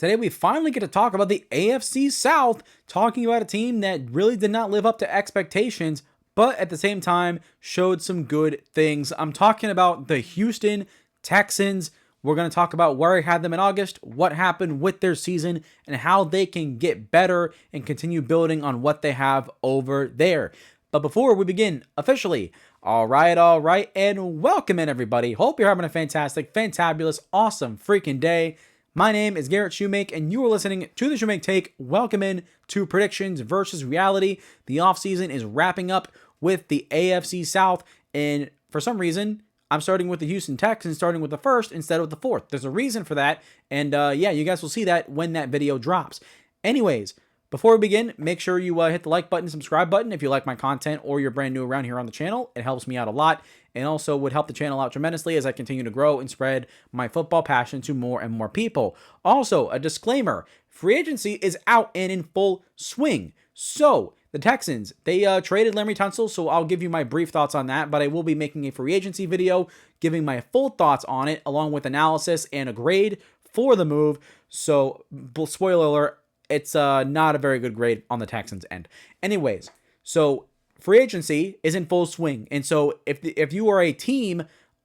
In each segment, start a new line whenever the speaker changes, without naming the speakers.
Today we finally get to talk about the AFC South, talking about a team that really did not live up to expectations, but at the same time showed some good things. I'm talking about the Houston Texans. We're going to talk about where I had them in August, what happened with their season, and how they can get better and continue building on what they have over there. But before we begin officially, all right, and welcome in everybody. Hope you're having a fantastic, fantabulous, awesome freaking day. My name is Garrett Shumake, and you are listening to the Shumake Take. Welcome in to Predictions versus Reality. The offseason is wrapping up with the AFC South, and for some reason, I'm starting with the Houston Texans, starting with the first instead of the fourth. There's a reason for that, and yeah, you guys will see that when that video drops. Anyways, before we begin, make sure you hit the like button, subscribe button if you like my content or you're brand new around here on the channel. It helps me out a lot and also would help the channel out tremendously as I continue to grow and spread my football passion to more and more people. Also, a disclaimer, free agency is out and in full swing. So, the Texans, they traded Laremy Tunsil, so I'll give you my brief thoughts on that, but I will be making a free agency video giving my full thoughts on it along with analysis and a grade for the move. So, spoiler alert, it's not a very good grade on the Texans' end. Anyways, so free agency is in full swing, and so if you are a team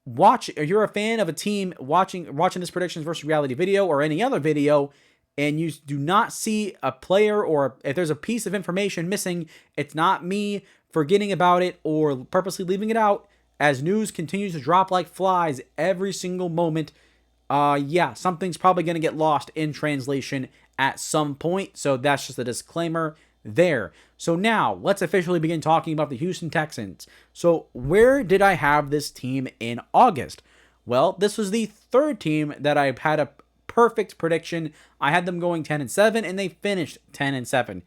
or you're a fan of a team watching this Predictions versus Reality video or any other video, and you do not see a player or if there's a piece of information missing, it's not me forgetting about it or purposely leaving it out. As news continues to drop like flies every single moment, yeah, something's probably going to get lost in translation at some point. So that's just a disclaimer there. So now let's officially begin talking about the Houston Texans. So where did I have this team in August? Well, this was the third team that I had a perfect prediction. I had them going 10-7 and they finished 10-7.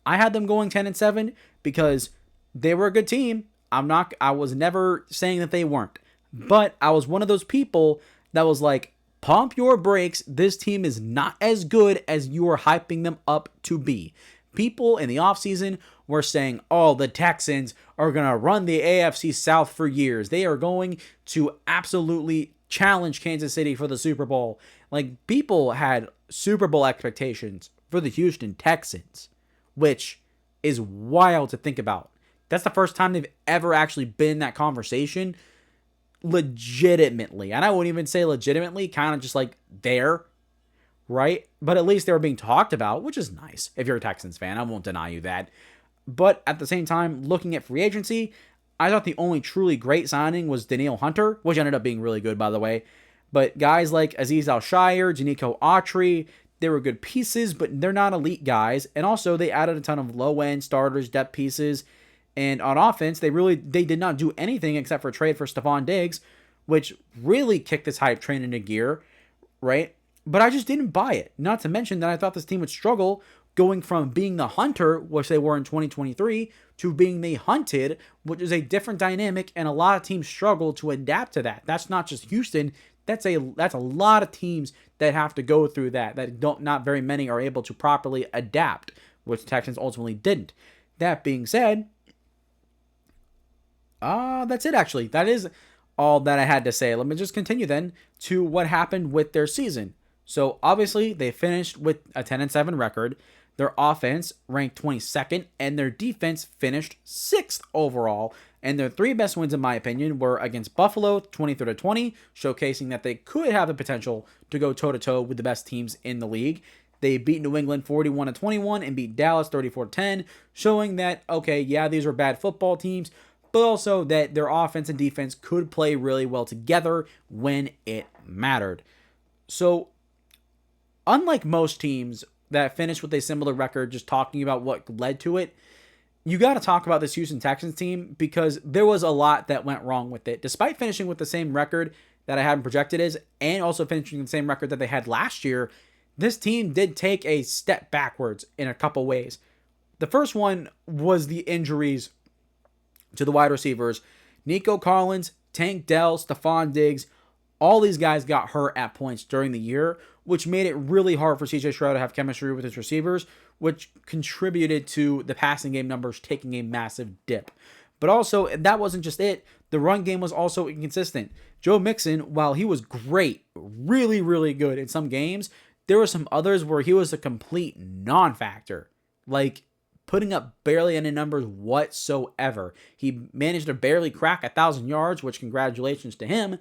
I had them going 10-7 because they were a good team. I was never saying that they weren't, but I was one of those people that was like, pump your brakes. This team is not as good as you are hyping them up to be. People in the offseason were saying, oh, the Texans are going to run the AFC South for years. They are going to absolutely challenge Kansas City for the Super Bowl. Like, people had Super Bowl expectations for the Houston Texans, which is wild to think about. That's the first time they've ever actually been in that conversation. Legitimately, and I wouldn't even say legitimately, kind of just like there, right? But at least they were being talked about, which is nice if you're a Texans fan. I won't deny you that. But at the same time, looking at free agency, I thought the only truly great signing was Danielle Hunter, which ended up being really good, by the way. But guys like Azeez Al-Shaair, Danico Autry, they were good pieces, but they're not elite guys. And also, they added a ton of low-end starters, depth pieces. And on offense, they did not do anything except for trade for Stephon Diggs, which really kicked this hype train into gear, right? But I just didn't buy it. Not to mention that I thought this team would struggle going from being the hunter, which they were in 2023, to being the hunted, which is a different dynamic, and a lot of teams struggle to adapt to that. That's not just Houston. That's a lot of teams that have to go through that not very many are able to properly adapt, which the Texans ultimately didn't. That being said, that's it, actually. That is all that I had to say. Let me just continue then to what happened with their season. So, obviously, they finished with a 10-7 record. Their offense ranked 22nd, and their defense finished 6th overall. And their three best wins, in my opinion, were against Buffalo, 23-20, showcasing that they could have the potential to go toe-to-toe with the best teams in the league. They beat New England 41-21 and beat Dallas 34-10, showing that, okay, yeah, these were bad football teams, but also that their offense and defense could play really well together when it mattered. So, unlike most teams that finished with a similar record, just talking about what led to it, you got to talk about this Houston Texans team because there was a lot that went wrong with it. Despite finishing with the same record that I had them projected as, and also finishing the same record that they had last year, this team did take a step backwards in a couple ways. The first one was the injuries to the wide receivers. Nico Collins, Tank Dell, Stephon Diggs, all these guys got hurt at points during the year, which made it really hard for CJ Stroud to have chemistry with his receivers, which contributed to the passing game numbers taking a massive dip. But also, that wasn't just it. The run game was also inconsistent. Joe Mixon, while he was great, really, really good in some games, there were some others where he was a complete non-factor, like putting up barely any numbers whatsoever. He managed to barely crack 1,000 yards, which congratulations to him.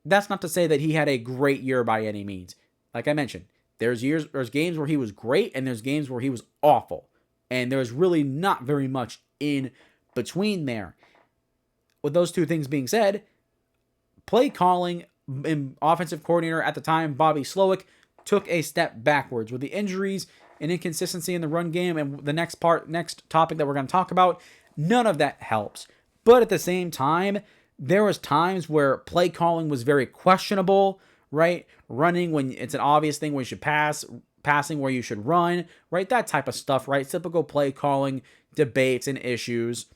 That's not to say that he had a great year by any means. Like I mentioned, there's games where he was great and there's games where he was awful. And there's really not very much in between there. With those two things being said, play calling and offensive coordinator at the time, Bobby Slowick, took a step backwards with the injuries and inconsistency in the run game. And the next topic that we're going to talk about, none of that helps. But at the same time, there was times where play calling was very questionable, right? Running when it's an obvious thing where you should pass, passing where you should run, right? That type of stuff, right? Typical play calling debates and issues.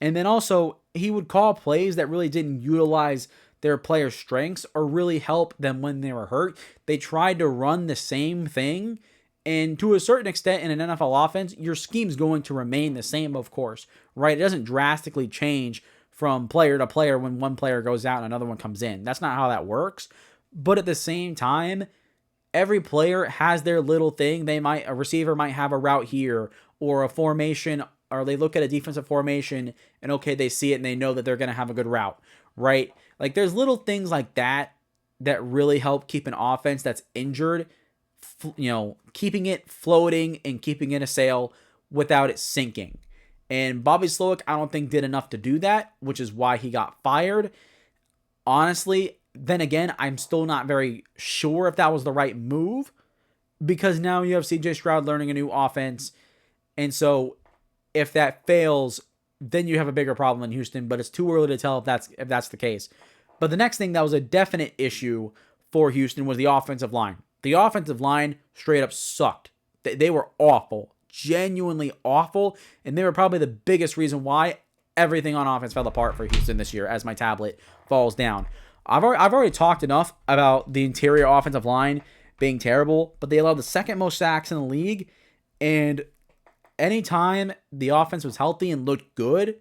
And then also, he would call plays that really didn't utilize their players' strengths or really help them when they were hurt. They tried to run the same thing. And to a certain extent, in an NFL offense, your scheme's going to remain the same, of course, right? It doesn't drastically change from player to player when one player goes out and another one comes in. That's not how that works. But at the same time, every player has their little thing. A receiver might have a route here or a formation, or they look at a defensive formation and okay, they see it and they know that they're going to have a good route, right? Like there's little things like that that really help keep an offense that's injured, keeping it floating and keeping it a sail without it sinking. And Bobby Slowick, I don't think did enough to do that, which is why he got fired. Honestly, then again, I'm still not very sure if that was the right move because now you have CJ Stroud learning a new offense. And so if that fails, then you have a bigger problem in Houston, but it's too early to tell if that's the case. But the next thing that was a definite issue for Houston was the offensive line. The offensive line straight up sucked. They were awful, genuinely awful, and they were probably the biggest reason why everything on offense fell apart for Houston this year as my tablet falls down. I've already talked enough about the interior offensive line being terrible, but they allowed the second most sacks in the league, and anytime the offense was healthy and looked good,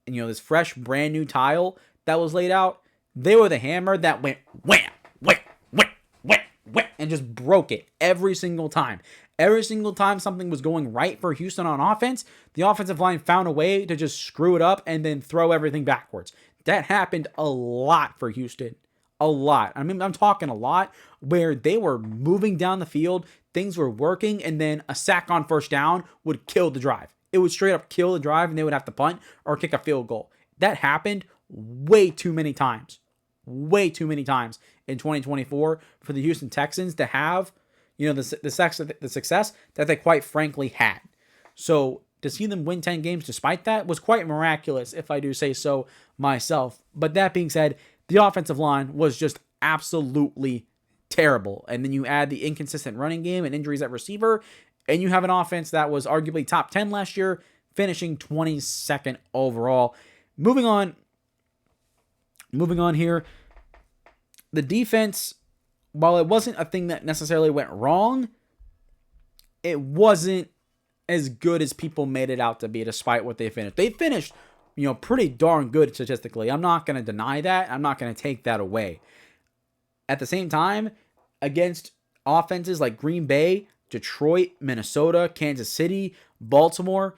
and this fresh brand new tile that was laid out, they were the hammer that went wham, wham, wham, wham, wham, and just broke it every single time. Every single time something was going right for Houston on offense, the offensive line found a way to just screw it up and then throw everything backwards. That happened a lot for Houston. A lot. I mean, I'm talking a lot where they were moving down the field, things were working, and then a sack on first down would kill the drive. It would straight up kill the drive and they would have to punt or kick a field goal. That happened way too many times. Way too many times in 2024 for the Houston Texans to have, the success that they quite frankly had. So to see them win 10 games despite that was quite miraculous, if I do say so myself. But that being said, the offensive line was just absolutely terrible. And then you add the inconsistent running game and injuries at receiver, and you have an offense that was arguably top 10 last year, finishing 22nd overall. Moving on here, the defense, while it wasn't a thing that necessarily went wrong, it wasn't as good as people made it out to be despite what they finished. They finished, pretty darn good statistically. I'm not going to deny that. I'm not going to take that away. At the same time, against offenses like Green Bay, Detroit, Minnesota, Kansas City, Baltimore,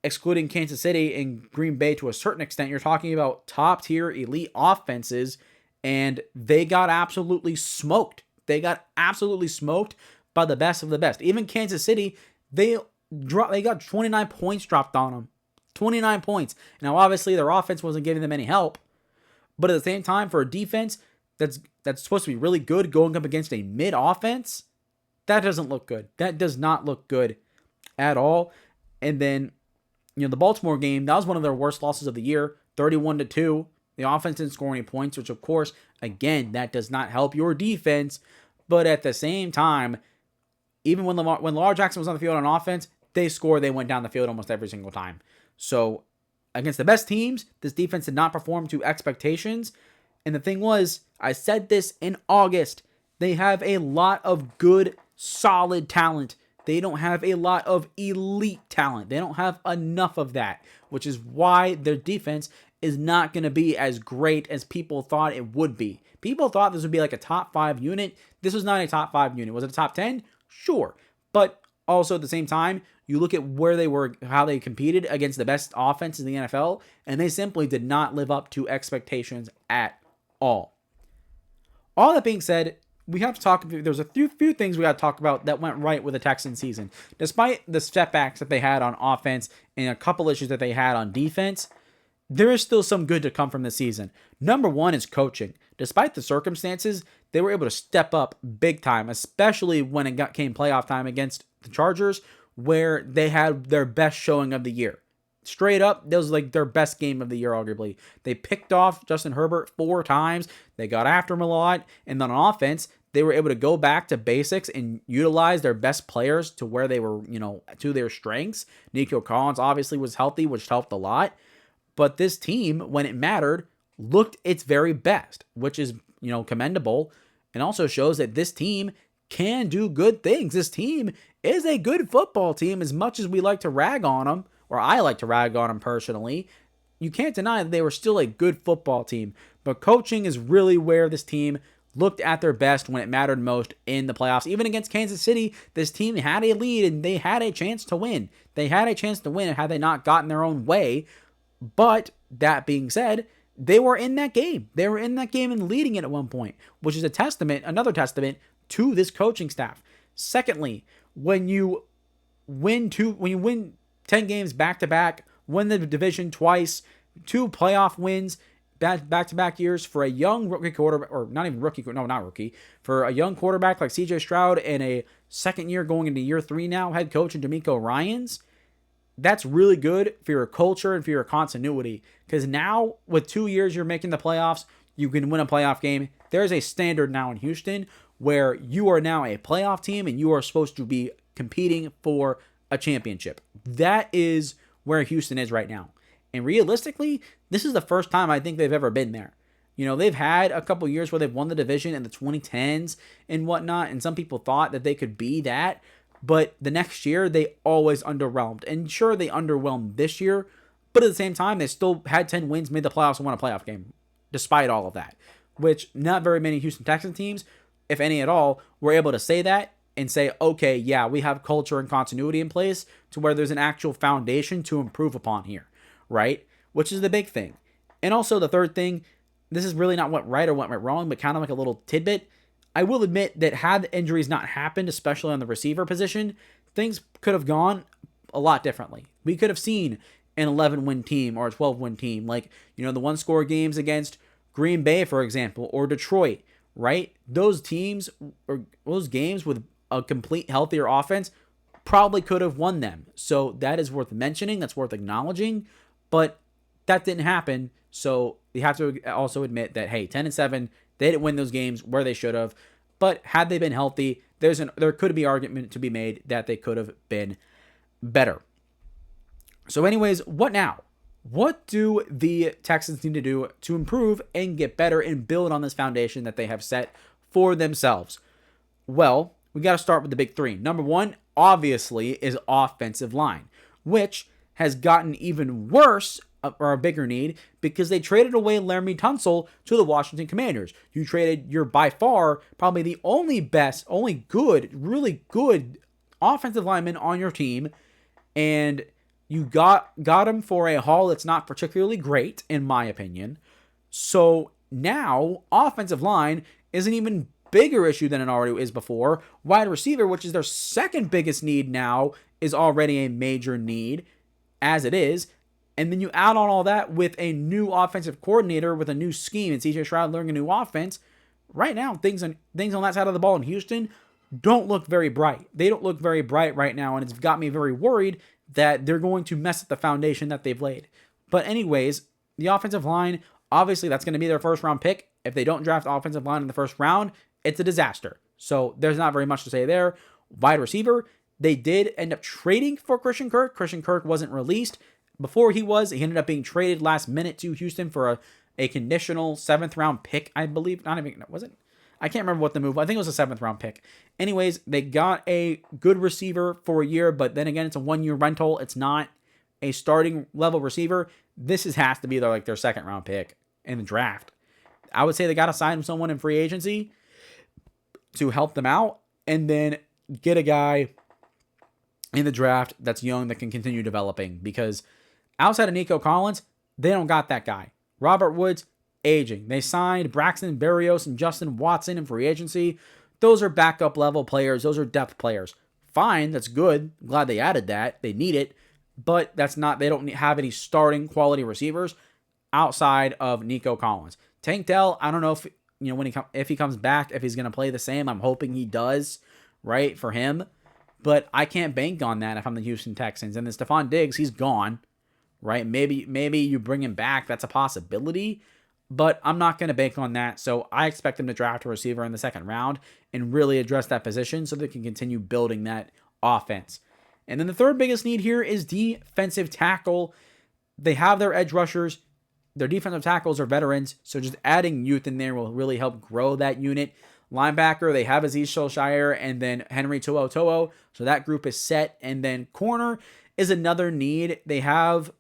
excluding Kansas City and Green Bay to a certain extent, you're talking about top-tier elite offenses, and they got absolutely smoked. They got absolutely smoked by the best of the best. Even Kansas City, they got 29 points dropped on them. 29 points. Now, obviously, their offense wasn't giving them any help, but at the same time, for a defense that's supposed to be really good going up against a mid-offense, that doesn't look good. That does not look good at all. And then, the Baltimore game, that was one of their worst losses of the year, 31-2. The offense didn't score any points, which, of course, again, that does not help your defense. But at the same time, even when Lamar Jackson was on the field on offense, they scored. They went down the field almost every single time. So against the best teams, this defense did not perform to expectations. And the thing was, I said this in August, they have a lot of good, solid talent. They don't have a lot of elite talent. They don't have enough of that, which is why their defense is not going to be as great as people thought it would be. People thought this would be like a top 5 unit. This was not a top 5 unit. Was it a top 10? Sure. But also at the same time, you look at where they were, how they competed against the best offense in the NFL, and they simply did not live up to expectations at all. All that being said, we have to talk. There's a few things we got to talk about that went right with the Texans season. Despite the setbacks that they had on offense and a couple issues that they had on defense, there is still some good to come from this season. Number one is coaching. Despite the circumstances, they were able to step up big time, especially when it came playoff time against the Chargers, where they had their best showing of the year. Straight up, that was like their best game of the year, arguably. They picked off Justin Herbert 4 times. They got after him a lot. And then on offense, they were able to go back to basics and utilize their best players to where they were, to their strengths. Nico Collins obviously was healthy, which helped a lot. But this team, when it mattered, looked its very best, which is, commendable. And also shows that this team can do good things. This team is a good football team, as much as we like to rag on them, or I like to rag on them personally. You can't deny that they were still a good football team. But coaching is really where this team looked at their best when it mattered most in the playoffs. Even against Kansas City, this team had a lead and they had a chance to win. They had a chance to win had they not gotten their own way. But that being said, they were in that game. They were in that game and leading it at one point, which is another testament to this coaching staff. Secondly, when you win 10 games back-to-back, win the division twice, 2 playoff wins back-to-back years for a young rookie quarterback, or not even rookie, no, not rookie, for a young quarterback like CJ Stroud and a second year going into year 3 now, head coach in DeMeco Ryans, that's really good for your culture and for your continuity. Because now, with 2 years you're making the playoffs, you can win a playoff game. There's a standard now in Houston where you are now a playoff team and you are supposed to be competing for a championship. That is where Houston is right now. And realistically, this is the first time I think they've ever been there. They've had a couple years where they've won the division in the 2010s and whatnot, and some people thought that they could be that. But the next year, they always underwhelmed. And sure, they underwhelmed this year, but at the same time, they still had 10 wins, made the playoffs, and won a playoff game, despite all of that. Which not very many Houston Texans teams, if any at all, were able to say that and say, okay, yeah, we have culture and continuity in place to where there's an actual foundation to improve upon here, right? Which is the big thing. And also the third thing, this is really not what right or what went wrong, but kind of like a little tidbit. I will admit that had the injuries not happened, especially on the receiver position, things could have gone a lot differently. We could have seen an 11-win team or a 12-win team, like, the one-score games against Green Bay, for example, or Detroit, right? Those teams or those games with a complete healthier offense probably could have won them. So that is worth mentioning. That's worth acknowledging. But that didn't happen. So you have to also admit that, hey, 10-7, they didn't win those games where they should have. But had they been healthy, there could be argument to be made that they could have been better. So anyways, what now? What do the Texans need to do to improve and get better and build on this foundation that they have set for themselves? Well, we got to start with the big 3. Number 1, obviously, is offensive line, which has gotten even worse, or a bigger need, because they traded away Laramie Tunsil to the Washington Commanders. You traded your, by far, probably the only good, really good offensive lineman on your team, and you got him for a haul that's not particularly great, in my opinion. So now, offensive line is an even bigger issue than it already is before. Wide receiver, which is their second biggest need now, is already a major need, as it is. And then you add on all that with a new offensive coordinator with a new scheme and CJ Stroud learning a new offense. Right now, things on that side of the ball in Houston don't look very bright. They don't look very bright right now, and it's got me very worried that they're going to mess up the foundation that they've laid. But anyways, the offensive line, obviously that's going to be their first round pick. If they don't draft offensive line in the first round, it's a disaster. So there's not very much to say there. Wide receiver, they did end up trading for Christian Kirk. Christian Kirk wasn't released. Before he ended up being traded last minute to Houston for a conditional 7th round pick, I believe. Was it? I can't remember what the move was. I think it was a 7th round pick. Anyways, they got a good receiver for a year, but then again, it's a 1-year rental. It's not a starting level receiver. has to be their second round pick in the draft. I would say they got to sign someone in free agency to help them out, and then get a guy in the draft that's young that can continue developing, because outside of Nico Collins, they don't got that guy. Robert Woods, aging. They signed Braxton Berrios and Justin Watson in free agency. Those are backup level players. Those are depth players. Fine, that's good. I'm glad they added that. They need it, but they don't have any starting quality receivers outside of Nico Collins. Tank Dell, I don't know if he comes back, if he's going to play the same. I'm hoping he does, right, for him. But I can't bank on that if I'm the Houston Texans. And then Stephon Diggs, he's gone, right? Maybe you bring him back. That's a possibility. But I'm not going to bank on that. So I expect them to draft a receiver in the second round and really address that position so they can continue building that offense. And then the third biggest need here is defensive tackle. They have their edge rushers. Their defensive tackles are veterans, so just adding youth in there will really help grow that unit. Linebacker, they have Aziz Shilshire and then Henry To'oTo'o, so that group is set. And then corner is another need. They have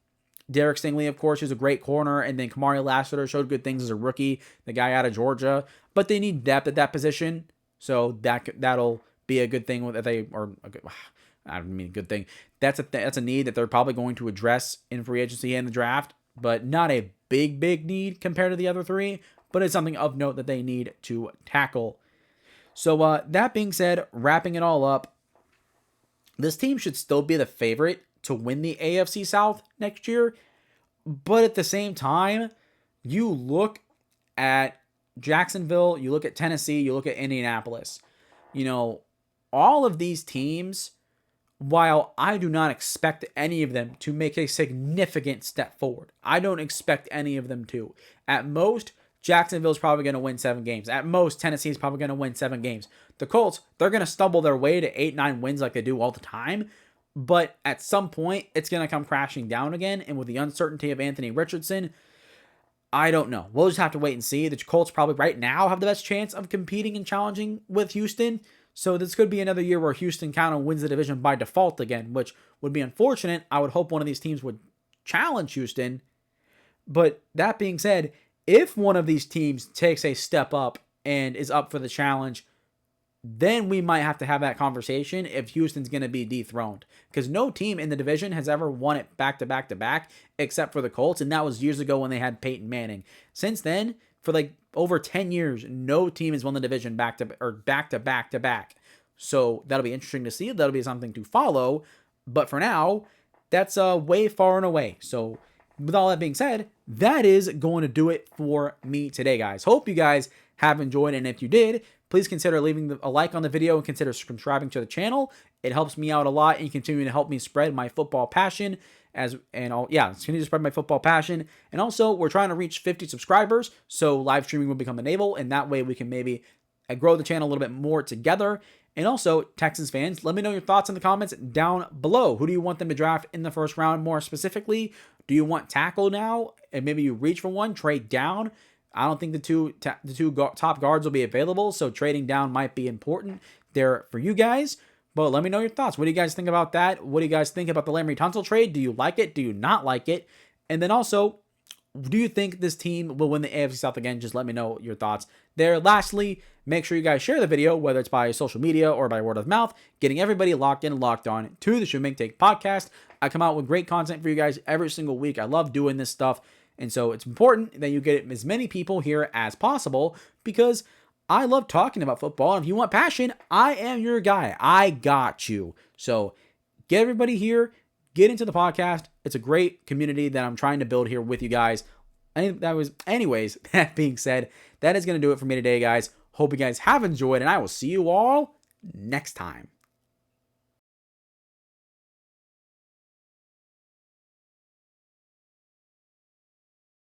Derek Stingley, of course, who's a great corner, and then Kamari Lassiter showed good things as a rookie, the guy out of Georgia. But they need depth at that position, so that'll be a good thing I don't mean good thing. That's a need that they're probably going to address in free agency and the draft, but not a big need compared to the other three, but it's something of note that they need to tackle. So that being said, wrapping it all up, this team should still be the favorite to win the AFC South next year, but at the same time, you look at Jacksonville, you look at Tennessee, you look at Indianapolis. All of these teams, while I do not expect any of them to make a significant step forward, I don't expect any of them to. At most, Jacksonville's probably going to win 7 games. At most, Tennessee's probably going to win 7 games. The Colts, they're going to stumble their way to 8-9 wins like they do all the time. But at some point, it's going to come crashing down again. And with the uncertainty of Anthony Richardson, I don't know. We'll just have to wait and see. The Colts probably right now have the best chance of competing and challenging with Houston. So this could be another year where Houston kind of wins the division by default again, which would be unfortunate. I would hope one of these teams would challenge Houston. But that being said, if one of these teams takes a step up and is up for the challenge, then we might have to have that conversation if Houston's going to be dethroned. Because no team in the division has ever won it back to back to back except for the Colts, and that was years ago when they had Peyton Manning. Since then, for over 10 years, no team has won the division back to back to back. So that'll be interesting to see. That'll be something to follow. But for now, that's way far and away. So with all that being said, that is going to do it for me today, guys. Hope you guys have enjoyed, and if you did, please consider leaving a like on the video and consider subscribing to the channel. It helps me out a lot and continue to help me spread my football passion. Continue to spread my football passion. And also, we're trying to reach 50 subscribers, so live streaming will become enabled, and that way we can maybe grow the channel a little bit more together. And also, Texans fans, let me know your thoughts in the comments down below. Who do you want them to draft in the first round more specifically? Do you want tackle now, and maybe you reach for one, trade down? I don't think the two top guards will be available, so trading down might be important there for you guys. But let me know your thoughts. What do you guys think about that? What do you guys think about the Laremy Tunsil trade? Do you like it? Do you not like it? And then also, do you think this team will win the AFC South again? Just let me know your thoughts there. Lastly, make sure you guys share the video, whether it's by social media or by word of mouth, getting everybody locked in and locked on to the Shumake Take podcast. I come out with great content for you guys every single week. I love doing this stuff. And so it's important that you get as many people here as possible because I love talking about football. And if you want passion, I am your guy. I got you. So get everybody here, get into the podcast. It's a great community that I'm trying to build here with you guys. Anyways, that being said, that is going to do it for me today, guys. Hope you guys have enjoyed, and I will see you all next time.